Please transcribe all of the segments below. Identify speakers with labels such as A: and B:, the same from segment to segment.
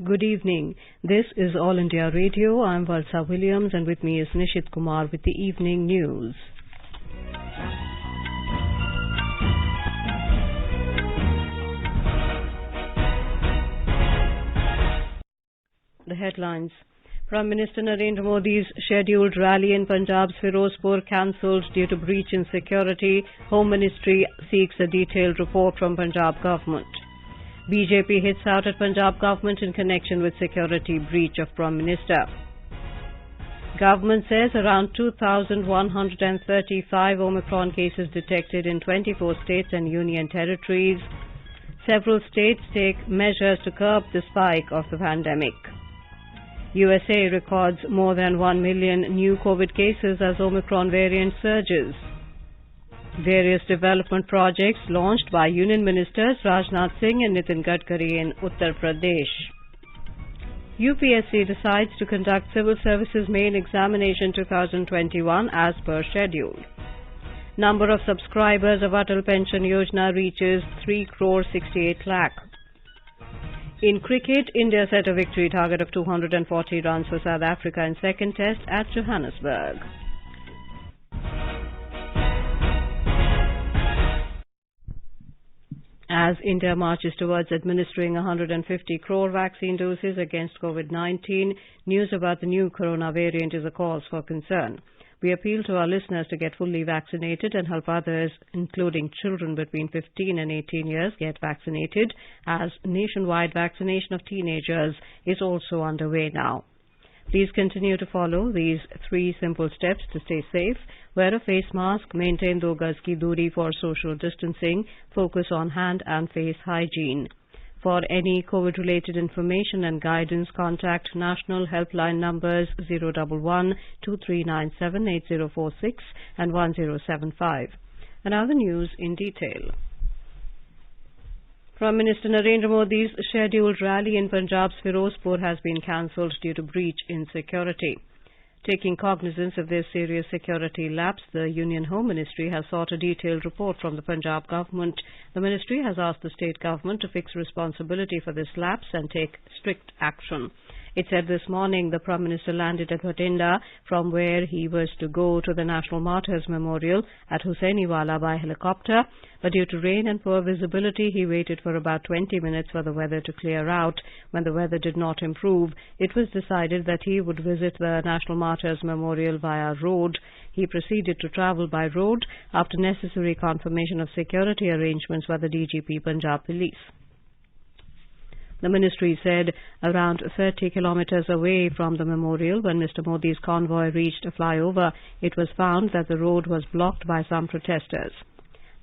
A: Good evening. This is All India Radio. I'm Valsa Williams and with me is Nishit Kumar with the evening news. The headlines. Prime Minister Narendra Modi's scheduled rally in Punjab's Spherosport cancelled due to breach in security. Home Ministry seeks a detailed report from Punjab government. BJP hits out at Punjab government in connection with security breach of Prime Minister. Government says around 2,135 Omicron cases detected in 24 states and union territories. Several states take measures to curb the spike of the pandemic. USA records more than 1 million new COVID cases as Omicron variant surges. Various development projects launched by Union Ministers Rajnath Singh and Nitin Gadkari in Uttar Pradesh. UPSC decides to conduct Civil Services Main Examination 2021 as per schedule. Number of subscribers of Atal Pension Yojana reaches 3,68 lakh. In cricket, India set a victory target of 240 runs for South Africa in second test at Johannesburg. As India marches towards administering 150 crore vaccine doses against COVID-19, news about the new corona variant is a cause for concern. We appeal to our listeners to get fully vaccinated and help others, including children between 15 and 18 years, get vaccinated, as nationwide vaccination of teenagers is also underway now. Please continue to follow these 3 simple steps to stay safe. Wear a face mask, maintain 2 gaz ki duri for social distancing, focus on hand and face hygiene. For any COVID-related information and guidance, contact national helpline numbers 011-2397-8046 and 1075. And now the news in detail. Prime Minister Narendra Modi's scheduled rally in Punjab's Spherosport has been cancelled due to breach in security. Taking cognizance of this serious security lapse, the Union Home Ministry has sought a detailed report from the Punjab government. The ministry has asked the state government to fix responsibility for this lapse and take strict action. It said this morning the Prime Minister landed at Bhatinda, from where he was to go to the National Martyrs Memorial at Hussainiwala by helicopter, but due to rain and poor visibility, he waited for about 20 minutes for the weather to clear out. When the weather did not improve, it was decided that he would visit the National Martyrs Memorial via road. He proceeded to travel by road after necessary confirmation of security arrangements by the DGP Punjab Police. The ministry said around 30 kilometers away from the memorial, when Mr. Modi's convoy reached a flyover, it was found that the road was blocked by some protesters.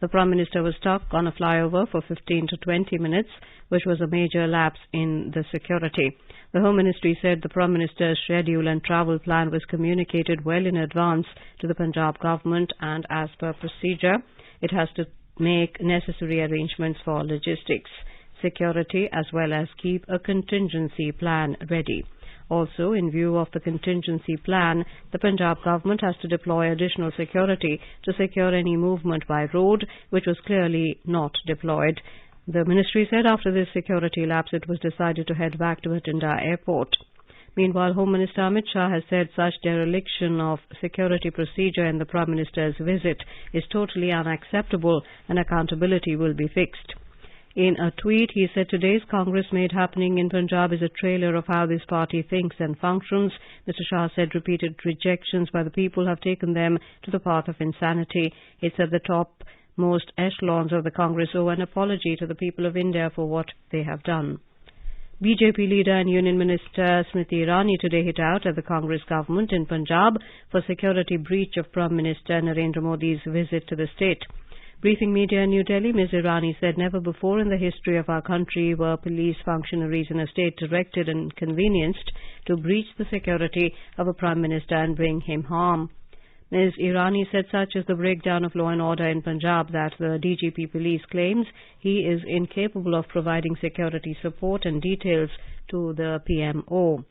A: The Prime Minister was stuck on a flyover for 15 to 20 minutes, which was a major lapse in the security. The Home Ministry said the Prime Minister's schedule and travel plan was communicated well in advance to the Punjab government, and as per procedure, it has to make necessary arrangements for logistics, security, as well as keep a contingency plan ready. Also, in view of the contingency plan, the Punjab government has to deploy additional security to secure any movement by road, which was clearly not deployed. The ministry said after this security lapse, it was decided to head back to Bhatinda Airport. Meanwhile, Home Minister Amit Shah has said such dereliction of security procedure in the Prime Minister's visit is totally unacceptable and accountability will be fixed. In a tweet, he said today's Congress made happening in Punjab is a trailer of how this party thinks and functions. Mr. Shah said repeated rejections by the people have taken them to the path of insanity. He said the topmost echelons of the Congress owe an apology to the people of India for what they have done. BJP leader and Union Minister Smriti Irani today hit out at the Congress government in Punjab for security breach of Prime Minister Narendra Modi's visit to the state. Briefing media in New Delhi, Ms. Irani said never before in the history of our country were police functionaries in a state directed and convenienced to breach the security of a Prime Minister and bring him harm. Ms. Irani said such is the breakdown of law and order in Punjab that the DGP police claims he is incapable of providing security support and details to the PMO.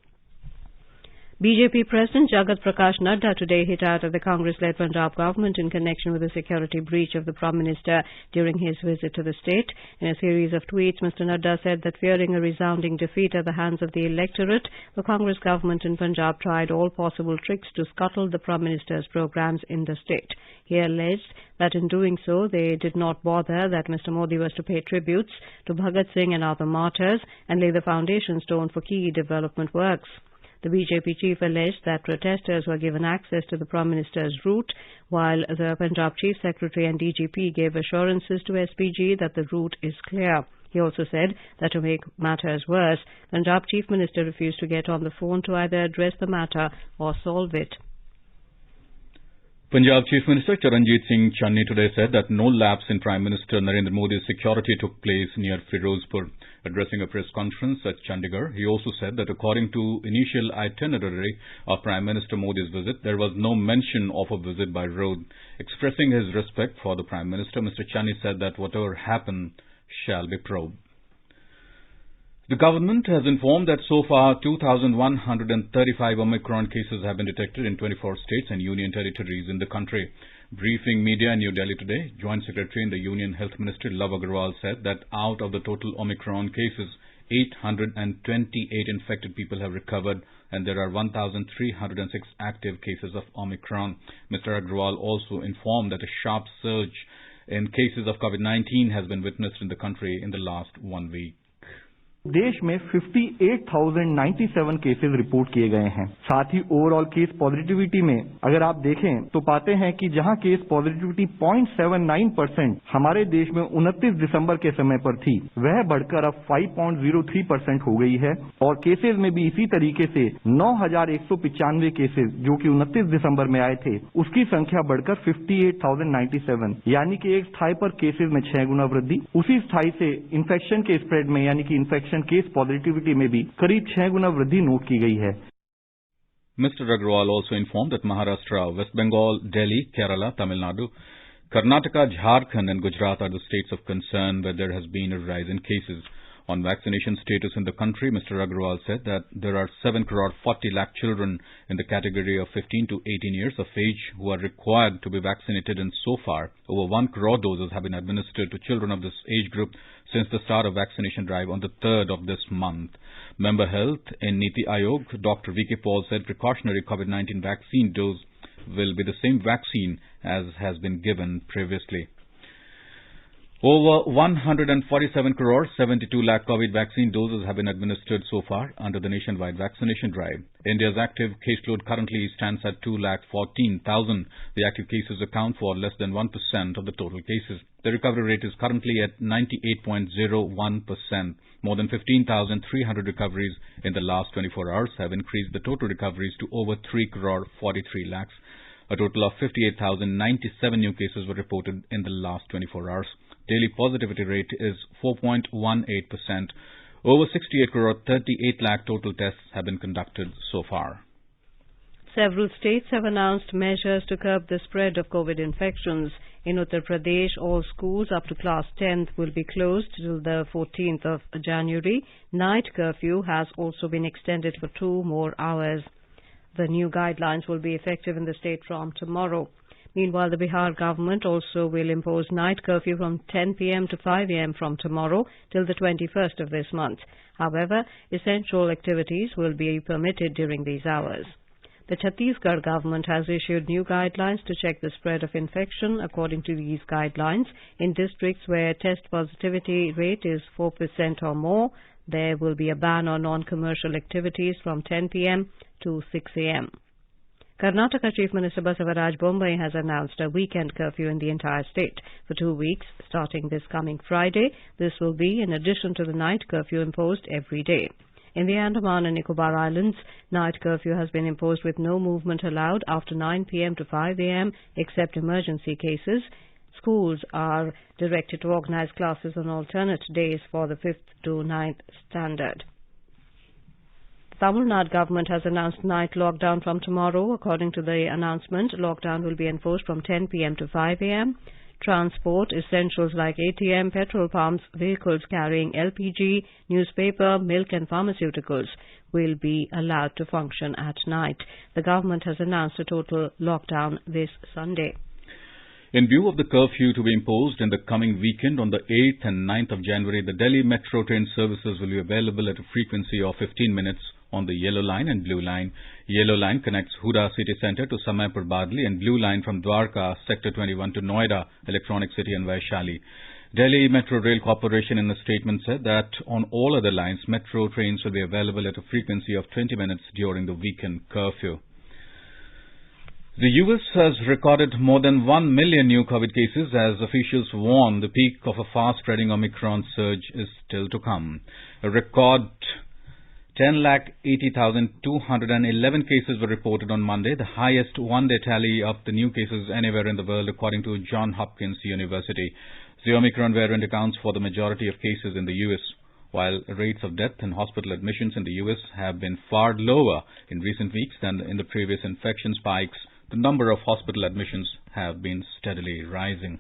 A: BJP President Jagat Prakash Nadda today hit out at the Congress-led Punjab government in connection with the security breach of the Prime Minister during his visit to the state. In a series of tweets, Mr. Nadda said that fearing a resounding defeat at the hands of the electorate, the Congress government in Punjab tried all possible tricks to scuttle the Prime Minister's programs in the state. He alleged that in doing so, they did not bother that Mr. Modi was to pay tributes to Bhagat Singh and other martyrs and lay the foundation stone for key development works. The BJP chief alleged that protesters were given access to the Prime Minister's route, while the Punjab Chief Secretary and DGP gave assurances to SPG that the route is clear. He also said that to make matters worse, Punjab Chief Minister refused to get on the phone to either address the matter or solve it.
B: Punjab Chief Minister Charanjit Singh Channi today said that no lapse in Prime Minister Narendra Modi's security took place near Spherosport. Addressing a press conference at Chandigarh, he also said that according to initial itinerary of Prime Minister Modi's visit, there was no mention of a visit by road. Expressing his respect for the Prime Minister, Mr. Channi said that whatever happened shall be probed. The government has informed that so far 2,135 Omicron cases have been detected in 24 states and union territories in the country. Briefing media in New Delhi today, Joint Secretary in the Union Health Ministry Love Agarwal said that out of the total Omicron cases, 828 infected people have recovered and there are 1,306 active cases of Omicron. Mr. Agarwal also informed that a sharp surge in cases of COVID-19 has been witnessed in the country in the last 1 week.
C: देश में 58,097 cases report किए गए हैं। साथ ही overall case positivity में अगर आप देखें तो पाते हैं कि जहां केस पॉजिटिविटी 0.79% हमारे देश में 29 दिसंबर के समय पर थी, वह बढ़कर अब 5.03% हो गई है और केसेस में भी इसी तरीके से 9,195 केसेस जो कि 29 दिसंबर में आए थे, उसकी संख्या बढ़कर 58,097, यानी कि एक स्थाई पर केसेस में 6 गुना वृद्धि। उसी स्थाई से इन्फेक्शन के स्प्रेड में यानी कि इन्फेक्शन केस पॉजिटिविटी में भी करीब 6 गुना वृद्धि नोट की गई है।
B: Mr. Agarwal also informed that Maharashtra, West Bengal, Delhi, Kerala, Tamil Nadu, Karnataka, Jharkhand and Gujarat are the states of concern where there has been a rise in cases. On vaccination status in the country, Mr. Agarwal said that there are 7 crore 40 lakh children in the category of 15 to 18 years of age who are required to be vaccinated, and so far over 1 crore doses have been administered to children of this age group since the start of vaccination drive on the 3rd of this month. Member Health in Niti Aayog, Dr. V.K. Paul said precautionary COVID-19 vaccine dose will be the same vaccine as has been given previously. Over 147 crore 72 lakh COVID vaccine doses have been administered so far under the nationwide vaccination drive. India's active caseload currently stands at 2,14,000. The active cases account for less than 1% of the total cases. The recovery rate is currently at 98.01%. More than 15,300 recoveries in the last 24 hours have increased the total recoveries to over 3 crore 43 lakhs. A total of 58,097 new cases were reported in the last 24 hours. Daily positivity rate is 4.18%. Over 68 crore 38 lakh total tests have been conducted so far.
A: Several states have announced measures to curb the spread of COVID infections. In Uttar Pradesh, all schools up to class 10th will be closed till the 14th of January. Night curfew has also been extended for 2 more hours. The new guidelines will be effective in the state from tomorrow. Meanwhile, the Bihar government also will impose night curfew from 10 p.m. to 5 a.m. from tomorrow till the 21st of this month. However, essential activities will be permitted during these hours. The Chhattisgarh government has issued new guidelines to check the spread of infection. According to these guidelines, in districts where test positivity rate is 4% or more, there will be a ban on non-commercial activities from 10 p.m. to 6 a.m. Karnataka Chief Minister Basavaraj Bombay has announced a weekend curfew in the entire state for 2 weeks, starting this coming Friday. This will be in addition to the night curfew imposed every day. In the Andaman and Nicobar Islands, night curfew has been imposed with no movement allowed after 9 p.m. to 5 a.m. except emergency cases. Schools are directed to organize classes on alternate days for the 5th to 9th standard. The Tamil Nadu government has announced night lockdown from tomorrow. According to the announcement, lockdown will be enforced from 10 p.m. to 5 a.m. Transport essentials like ATM, petrol pumps, vehicles carrying LPG, newspaper, milk and pharmaceuticals will be allowed to function at night. The government has announced a total lockdown this Sunday.
B: In view of the curfew to be imposed in the coming weekend on the 8th and 9th of January, the Delhi Metro train services will be available at a frequency of 15 minutes on the Yellow Line and Blue Line. Yellow Line connects Huda City Centre to Samaipur Badli and Blue Line from Dwarka, Sector 21 to Noida, Electronic City and Vaishali. Delhi Metro Rail Corporation in a statement said that on all other lines, metro trains will be available at a frequency of 20 minutes during the weekend curfew. The US has recorded more than 1 million new COVID cases as officials warn the peak of a fast-spreading Omicron surge is still to come. A record 10,80,211 cases were reported on Monday, the highest one-day tally of the new cases anywhere in the world, according to Johns Hopkins University. The Omicron variant accounts for the majority of cases in the US. While rates of death and hospital admissions in the US have been far lower in recent weeks than in the previous infection spikes, the number of hospital admissions have been steadily rising.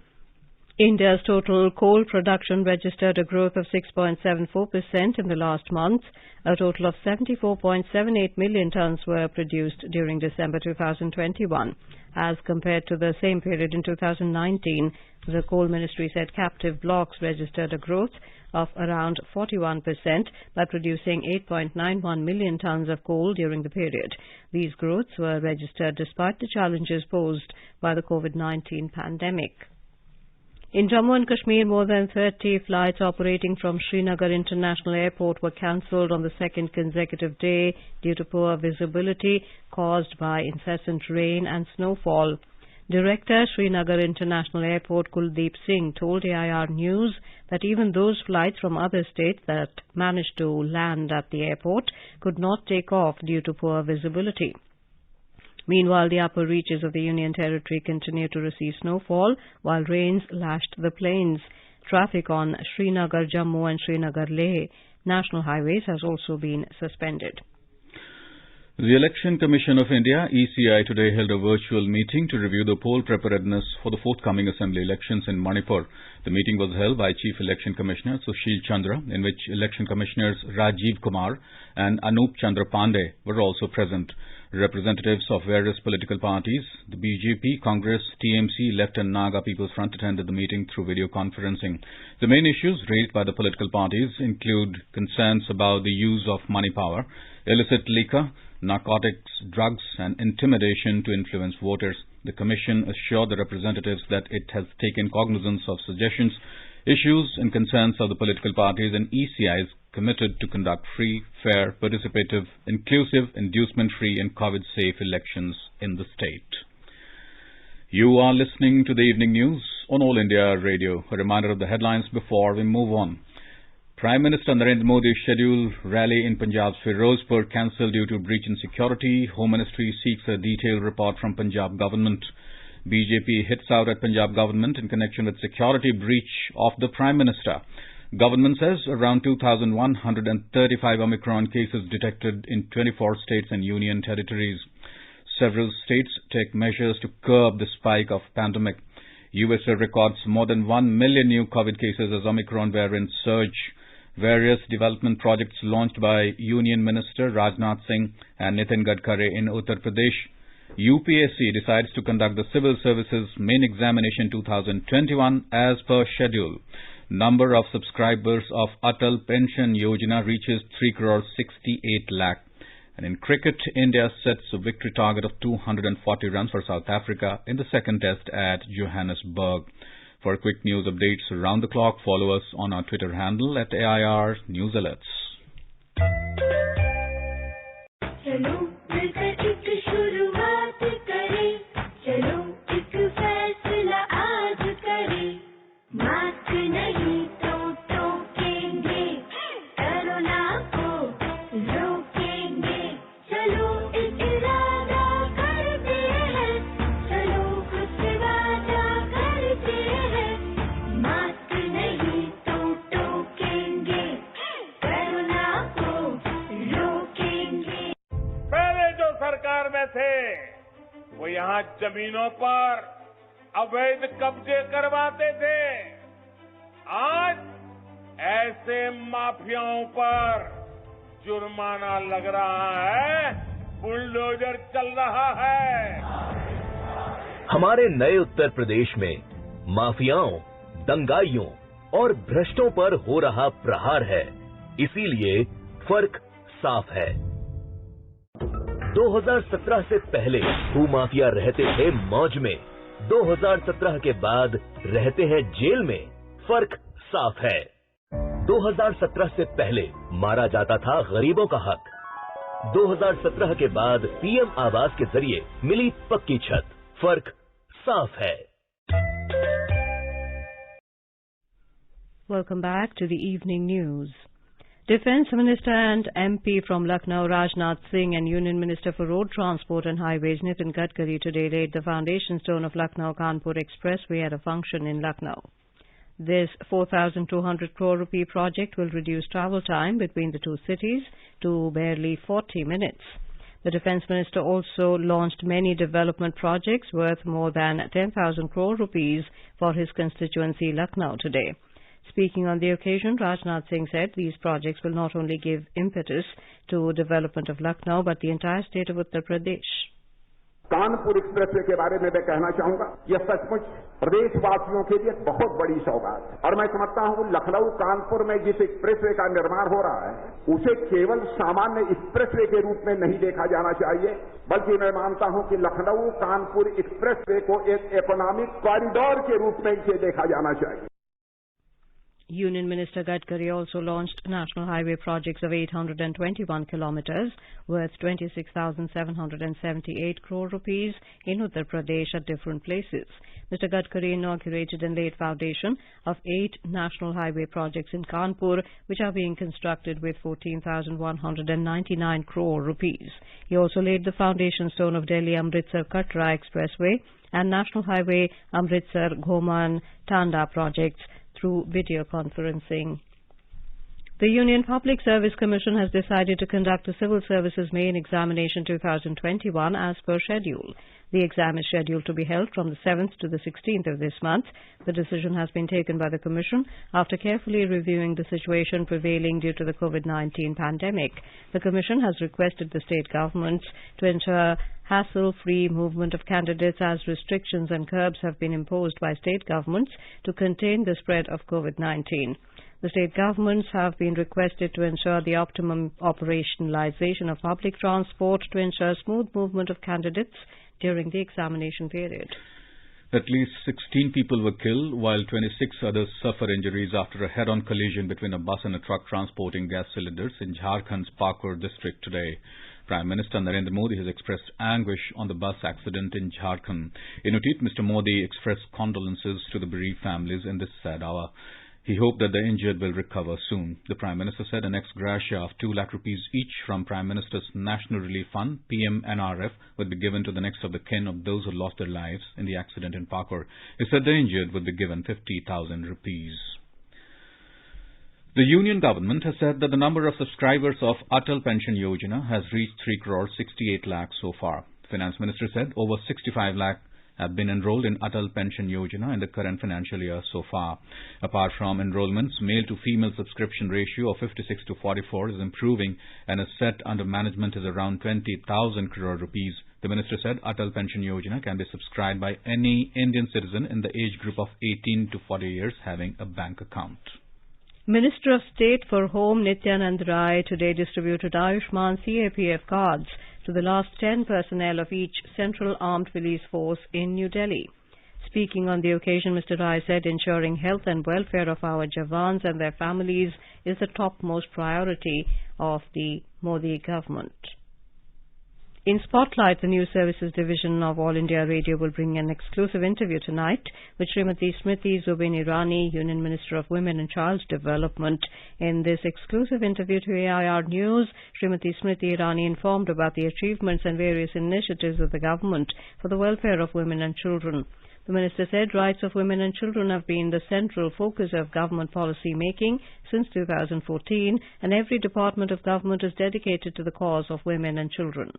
A: India's total coal production registered a growth of 6.74% in the last month. A total of 74.78 million tons were produced during December 2021. As compared to the same period in 2019, the Coal Ministry said captive blocks registered a growth of around 41% by producing 8.91 million tons of coal during the period. These growths were registered despite the challenges posed by the COVID-19 pandemic. In Jammu and Kashmir, more than 30 flights operating from Srinagar International Airport were cancelled on the second consecutive day due to poor visibility caused by incessant rain and snowfall. Director, Srinagar International Airport Kuldeep Singh told AIR News that even those flights from other states that managed to land at the airport could not take off due to poor visibility. Meanwhile, the upper reaches of the Union Territory continue to receive snowfall, while rains lashed the plains. Traffic on Srinagar-Jammu and Srinagar-Leh national highways has also been suspended.
B: The Election Commission of India, ECI, today held a virtual meeting to review the poll preparedness for the forthcoming assembly elections in Manipur. The meeting was held by Chief Election Commissioner Sushil Chandra, in which Election Commissioners Rajiv Kumar and Anup Chandra Pandey were also present. Representatives of various political parties, the BJP, Congress, TMC, Left and Naga People's Front attended the meeting through video conferencing. The main issues raised by the political parties include concerns about the use of money power, illicit liquor, narcotics, drugs and intimidation to influence voters. The Commission assured the representatives that it has taken cognizance of suggestions, issues and concerns of the political parties, and ECI is committed to conduct free, fair, participative, inclusive, inducement-free and COVID-safe elections in the state. You are listening to the evening news on All India Radio. A reminder of the headlines before we move on. Prime Minister Narendra Modi's scheduled rally in Punjab's Spherosport cancelled due to breach in security. Home Ministry seeks a detailed report from Punjab government. BJP hits out at Punjab government in connection with security breach of the Prime Minister. Government says around 2,135 Omicron cases detected in 24 states and union territories. Several states take measures to curb the spike of pandemic. USA records more than 1 million new COVID cases as Omicron variant surge. Various development projects launched by Union Minister Rajnath Singh and Nitin Gadkari in Uttar Pradesh. UPSC decides to conduct the Civil Services Main Examination 2021 as per schedule. Number of subscribers of Atal Pension Yojana reaches 3 crore 68 lakh. And in cricket, India sets a victory target of 240 runs for South Africa in the second test at Johannesburg. For quick news updates around the clock, follow us on our Twitter handle at AIR News Alerts.
D: वो यहाँ जमीनों पर अवैध कब्जे करवाते थे, आज ऐसे माफियाओं पर जुर्माना लग रहा है, बुलडोजर चल रहा है।
E: हमारे नए उत्तर प्रदेश में माफियाओं, दंगाइयों और भ्रष्टों पर हो रहा प्रहार है, इसीलिए फर्क साफ है। 2017 से पहले भूमाफिया रहते थे मौज में, 2017 के बाद रहते हैं जेल में, फर्क साफ है। 2017 से पहले मारा जाता था गरीबों का हक, 2017 के बाद पीएम आवास के जरिए मिली पक्की छत, फर्क साफ है।
A: Welcome back to the evening news. Defence Minister and MP from Lucknow Rajnath Singh and Union Minister for Road Transport and Highways Nitin Gadkari today laid the foundation stone of Lucknow-Kanpur Expressway at a function in Lucknow. This 4,200 crore rupee project will reduce travel time between the two cities to barely 40 minutes. The Defence Minister also launched many development projects worth more than 10,000 crore rupees for his constituency Lucknow today. Speaking on the occasion, Rajnath Singh said these projects will not only give impetus to development of Lucknow but the entire state of Uttar Pradesh.
F: Kanpur expressway के बारे में मैं कहना चाहूंगा, यह सचमुच प्रदेशवासियों के लिए बहुत बड़ी सौगात है और मैं समझता हूं लखनऊ कानपुर में जिस एक्सप्रेसवे का निर्माण हो रहा है उसे केवल सामान्य एक्सप्रेसवे के रूप में नहीं देखा जाना चाहिए, बल्कि मैं मानता हूं कि लखनऊ कानपुर एक्सप्रेसवे को एक इकोनॉमिक कॉरिडोर के रूप में इसे देखा जाना चाहिए।
A: Union Minister Gadkari also launched national highway projects of 821 kilometers worth 26,778 crore rupees in Uttar Pradesh at different places. Mr. Gadkari inaugurated and laid foundation of 8 national highway projects in Kanpur which are being constructed with 14,199 crore rupees. He also laid the foundation stone of Delhi-Amritsar Katra Expressway and National Highway Amritsar-Ghoman-Tanda projects through video conferencing. The Union Public Service Commission has decided to conduct the Civil Services Main Examination 2021 as per schedule. The exam is scheduled to be held from the 7th to the 16th of this month. The decision has been taken by the Commission after carefully reviewing the situation prevailing due to the COVID-19 pandemic. The Commission has requested the state governments to ensure hassle-free movement of candidates as restrictions and curbs have been imposed by state governments to contain the spread of COVID-19. The state governments have been requested to ensure the optimum operationalization of public transport to ensure smooth movement of candidates during the examination period.
B: At least 16 people were killed while 26 others suffered injuries after a head-on collision between a bus and a truck transporting gas cylinders in Jharkhand's Pakur district today. Prime Minister Narendra Modi has expressed anguish on the bus accident in Jharkhand. In a tweet, Mr. Modi expressed condolences to the bereaved families in this sad hour. He hoped that the injured will recover soon. The Prime Minister said an ex gratia of 2 lakh rupees each from Prime Minister's National Relief Fund, PMNRF, would be given to the next of the kin of those who lost their lives in the accident in Pakur. He said the injured would be given 50,000 rupees. The Union Government has said that the number of subscribers of Atal Pension Yojana has reached 3 crore 68 lakh so far. The Finance Minister said over 65 lakh have been enrolled in Atal Pension Yojana in the current financial year so far. Apart from enrollments, male-to-female subscription ratio of 56 to 44 is improving and a set under management is around 20,000 crore rupees. The Minister said Atal Pension Yojana can be subscribed by any Indian citizen in the age group of 18 to 40 years having a bank account.
A: Minister of State for Home Nityanand Rai today distributed Ayushman CAPF cards to the last 10 personnel of each Central Armed Police Force in New Delhi. Speaking on the occasion, Mr. Rai said ensuring health and welfare of our Jawans and their families is the topmost priority of the Modi government. In Spotlight, the News Services Division of All India Radio will bring an exclusive interview tonight with Srimati Smriti Zubin Irani, Union Minister of Women and Child Development. In this exclusive interview to AIR News, Srimati Smriti Irani informed about the achievements and various initiatives of the government for the welfare of women and children. The Minister said rights of women and children have been the central focus of government policy making since 2014 and every department of government is dedicated to the cause of women and children.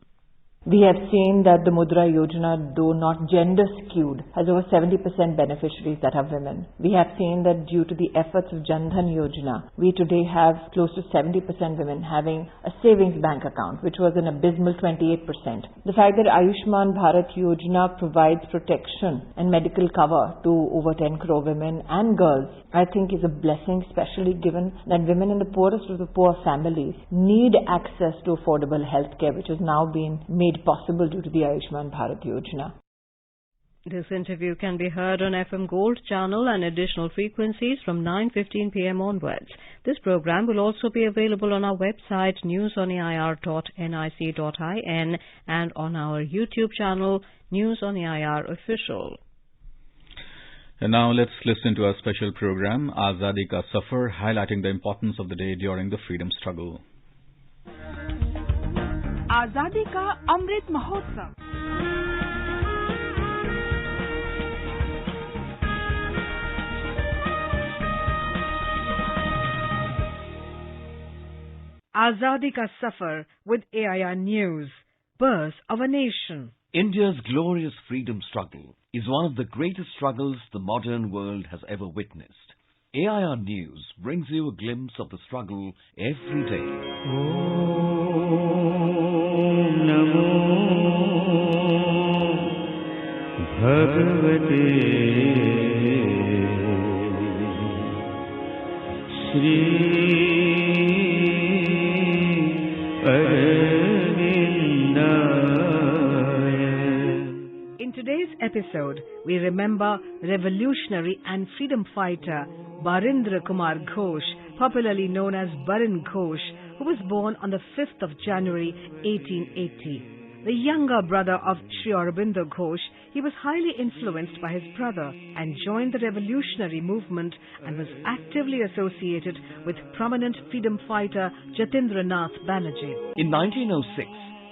G: We have seen that the Mudra Yojana, though not gender skewed, has over 70% beneficiaries that are women. We have seen that due to the efforts of Jan Dhan Yojana, we today have close to 70% women having a savings bank account, which was an abysmal 28%. The fact that Ayushman Bharat Yojana provides protection and medical cover to over 10 crore women and girls, I think is a blessing, especially given that women in the poorest of the poor families need access to affordable health care, which has now been made possible due to the Ayushman Bharat Yojana.
A: This interview can be heard on FM Gold channel and additional frequencies from 9:15 p.m. onwards. This program will also be available on our website newsonair.nic.in and on our YouTube channel News on AIR Official.
B: And now let's listen to our special program Azadi Ka Safar, highlighting the importance of the day during the freedom struggle.
H: आजादी का Amrit Mahotsav. Azadi ka Safar with AIR News, Birth of a Nation.
I: India's glorious freedom struggle is one of the greatest struggles the modern world has ever witnessed. AIR News brings you a glimpse of the struggle every day. Om Namo Bhagavate Shri
H: In today's episode, we remember revolutionary and freedom fighter Barindra Kumar Ghosh, popularly known as Barin Ghosh, who was born on the 5th of January 1880. The younger brother of Sri Aurobindo Ghosh, he was highly influenced by his brother and joined the revolutionary movement and was actively associated with prominent freedom fighter Jatindranath Banerjee.
I: In 1906,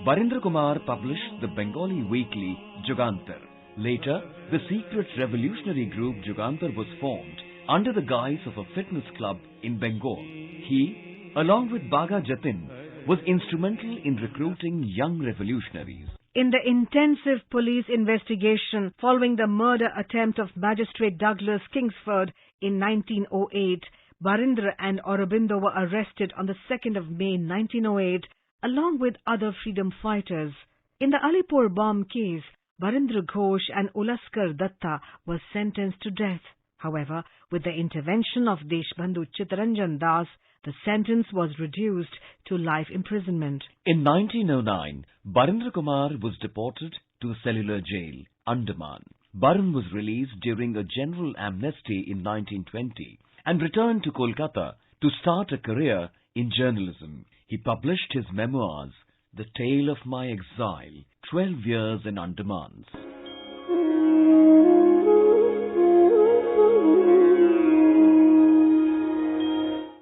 I: Barindra Kumar published the Bengali weekly Jugantar. Later, the secret revolutionary group Jugantar was formed under the guise of a fitness club in Bengal. He, along with Baga Jatin, was instrumental in recruiting young revolutionaries.
H: In the intensive police investigation following the murder attempt of Magistrate Douglas Kingsford in 1908, Barindra and Aurobindo were arrested on the 2nd of May 1908 along with other freedom fighters. In the Alipur bomb case, Barindra Ghosh and Ulaskar Datta were sentenced to death. However, with the intervention of Deshbandhu Chittaranjan Das, the sentence was reduced to life imprisonment.
I: In 1909, Barindra Kumar was deported to the cellular jail, Andaman. Baran was released during a general amnesty in 1920 and returned to Kolkata to start a career in journalism. He published his memoirs, The Tale of My Exile, 12 Years in Andamans.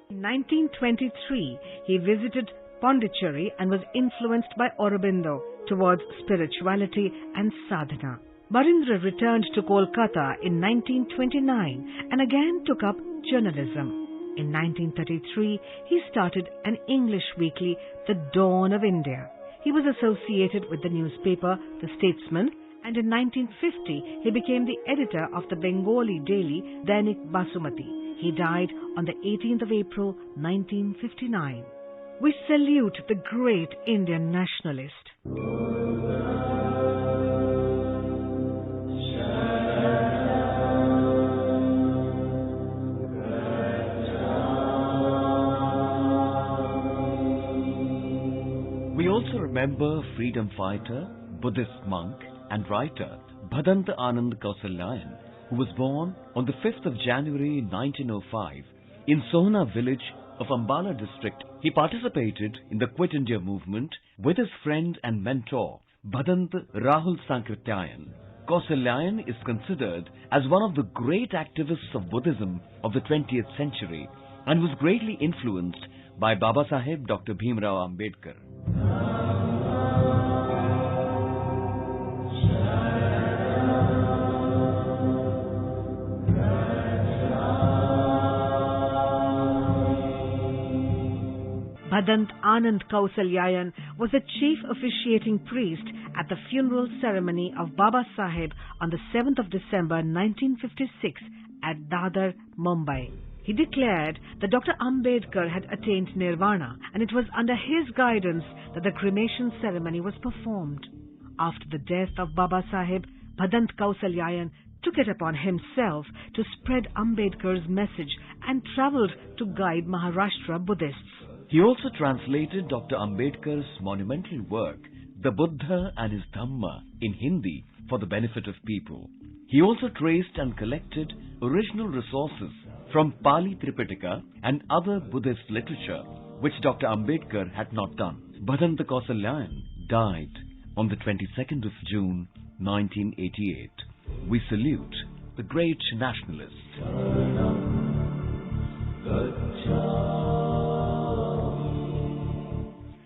H: In 1923, he visited Pondicherry and was influenced by Aurobindo towards spirituality and sadhana. Barindra returned to Kolkata in 1929 and again took up journalism. In 1933, he started an English weekly, The Dawn of India. He was associated with the newspaper The Statesman, and in 1950, he became the editor of the Bengali daily Dainik Basumati. He died on the 18th of April, 1959. We salute the great Indian nationalist.
I: We also remember freedom fighter, Buddhist monk and writer Bhadanta Anand Kausalyayan, who was born on the 5th of January 1905 in Sohna village of Ambala district. He participated in the Quit India movement with his friend and mentor Bhadant Rahul Sankrityayan. Kausalyayan is considered as one of the great activists of Buddhism of the 20th century and was greatly influenced by Baba Saheb Dr. Bhimrao Ambedkar.
H: Bhadant Anand Kausalyayan was the chief officiating priest at the funeral ceremony of Baba Saheb on the 7th of December 1956 at Dadar, Mumbai. He declared that Dr. Ambedkar had attained nirvana, and it was under his guidance that the cremation ceremony was performed. After the death of Baba Saheb, Bhadant Kausalyayan took it upon himself to spread Ambedkar's message and travelled to guide Maharashtra Buddhists.
I: He also translated Dr. Ambedkar's monumental work, The Buddha and His Dhamma, in Hindi for the benefit of people. He also traced and collected original resources from Pali Tripitaka and other Buddhist literature, which Dr. Ambedkar had not done. Bhadanta Kausalyayan died on the 22nd of June, 1988. We salute the great nationalist.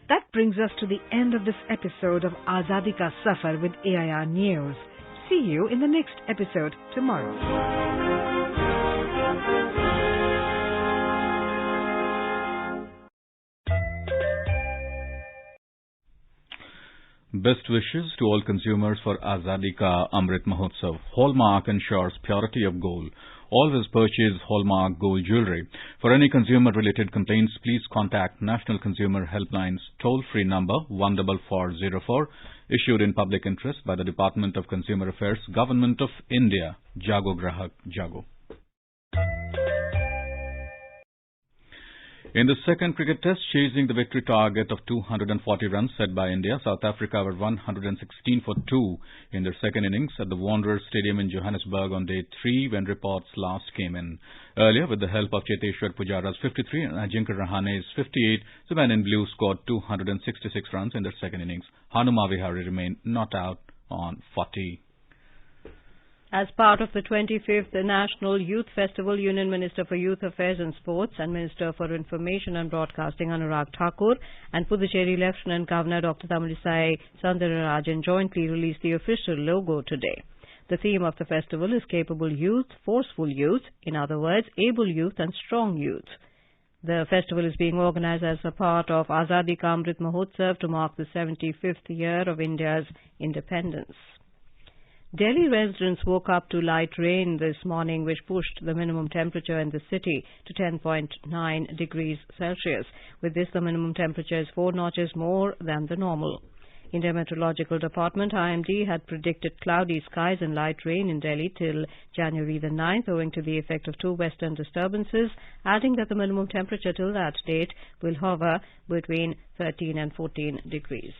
H: That brings us to the end of this episode of Azadi Ka Safar with AIR News. See you in the next episode tomorrow.
B: Best wishes to all consumers for Azadi Ka Amrit Mahotsav. Hallmark ensures purity of gold. Always purchase Hallmark gold jewelry. For any consumer-related complaints, please contact National Consumer Helpline's toll-free number 14404, issued in public interest by the Department of Consumer Affairs, Government of India. Jago Grahak Jago. In the second cricket test, chasing the victory target of 240 runs set by India, South Africa were 116 for 2 in their second innings at the Wanderers Stadium in Johannesburg on day 3 when reports last came in. Earlier, with the help of Cheteshwar Pujara's 53 and Ajinkya Rahane's 58, the men in blue scored 266 runs in their second innings. Hanuma Vihari remained not out on 40.
A: As part of the 25th National Youth Festival, Union Minister for Youth Affairs and Sports and Minister for Information and Broadcasting Anurag Thakur and Puducherry Lieutenant Governor Dr. Tamilisai Soundararajan jointly released the official logo today. The theme of the festival is Capable Youth, Forceful Youth, in other words, Able Youth and Strong Youth. The festival is being organized as a part of Azadi Ka Amrit Mahotsav to mark the 75th year of India's independence. Delhi residents woke up to light rain this morning, which pushed the minimum temperature in the city to 10.9 degrees Celsius. With this, the minimum temperature is 4 notches more than the normal. India Meteorological Department, IMD, had predicted cloudy skies and light rain in Delhi till January the 9th, owing to the effect of 2 western disturbances, adding that the minimum temperature till that date will hover between 13 and 14 degrees.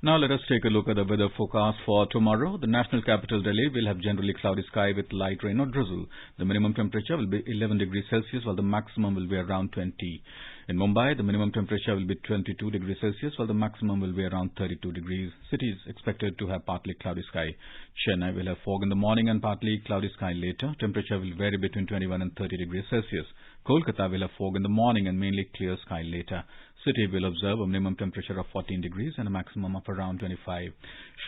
B: Now let us take a look at the weather forecast for tomorrow. The national capital Delhi will have generally cloudy sky with light rain or drizzle. The minimum temperature will be 11 degrees Celsius while the maximum will be around 20. In Mumbai, the minimum temperature will be 22 degrees Celsius while the maximum will be around 32 degrees. City is expected to have partly cloudy sky. Chennai will have fog in the morning and partly cloudy sky later. Temperature will vary between 21 and 30 degrees Celsius. Kolkata will have fog in the morning and mainly clear sky later. City will observe a minimum temperature of 14 degrees and a maximum of around 25.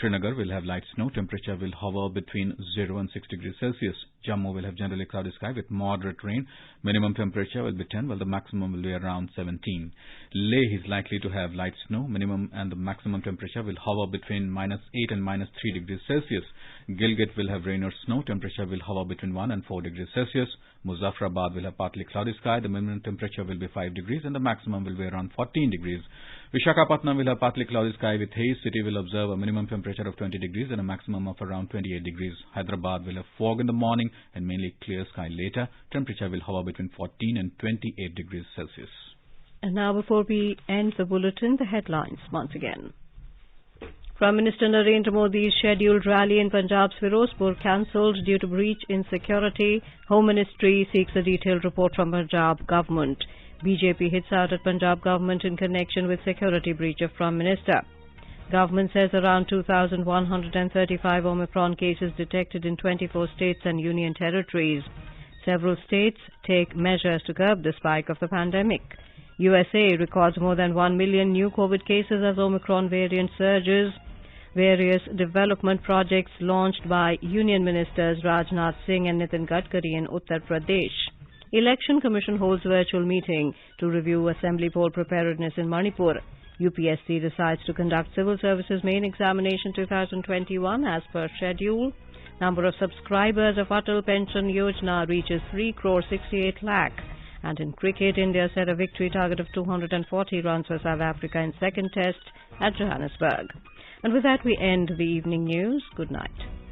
B: Srinagar will have light snow. Temperature will hover between 0 and 6 degrees Celsius. Jammu will have generally cloudy sky with moderate rain. Minimum temperature will be 10 while the maximum will be around 17. Leh is likely to have light snow. Minimum and the maximum temperature will hover between -8 and -3 degrees Celsius. Gilgit will have rain or snow. Temperature will hover between 1 and 4 degrees Celsius. Muzaffarabad will have partly cloudy sky. The minimum temperature will be 5 degrees and the maximum will be around 14 degrees. Visakhapatnam will have partly cloudy sky with haze. City will observe a minimum temperature of 20 degrees and a maximum of around 28 degrees. Hyderabad will have fog in the morning and mainly clear sky later. Temperature will hover between 14 and 28 degrees Celsius.
A: And now, before we end the bulletin, the headlines once again. Prime Minister Narendra Modi's scheduled rally in Punjab's Spherosport cancelled due to breach in security. Home Ministry seeks a detailed report from Punjab government. BJP hits out at Punjab government in connection with security breach of Prime Minister. Government says around 2,135 Omicron cases detected in 24 states and union territories. Several states take measures to curb the spike of the pandemic. USA records more than 1 million new COVID cases as Omicron variant surges. Various development projects launched by Union Ministers Rajnath Singh and Nitin Gadkari in Uttar Pradesh. Election Commission holds virtual meeting to review assembly poll preparedness in Manipur. UPSC decides to conduct Civil Services Main Examination 2021 as per schedule. Number of subscribers of Atal Pension Yojana reaches 3,68 lakh. And in cricket, India set a victory target of 240 runs for South Africa in second test at Johannesburg. And with that, we end the evening news. Good night.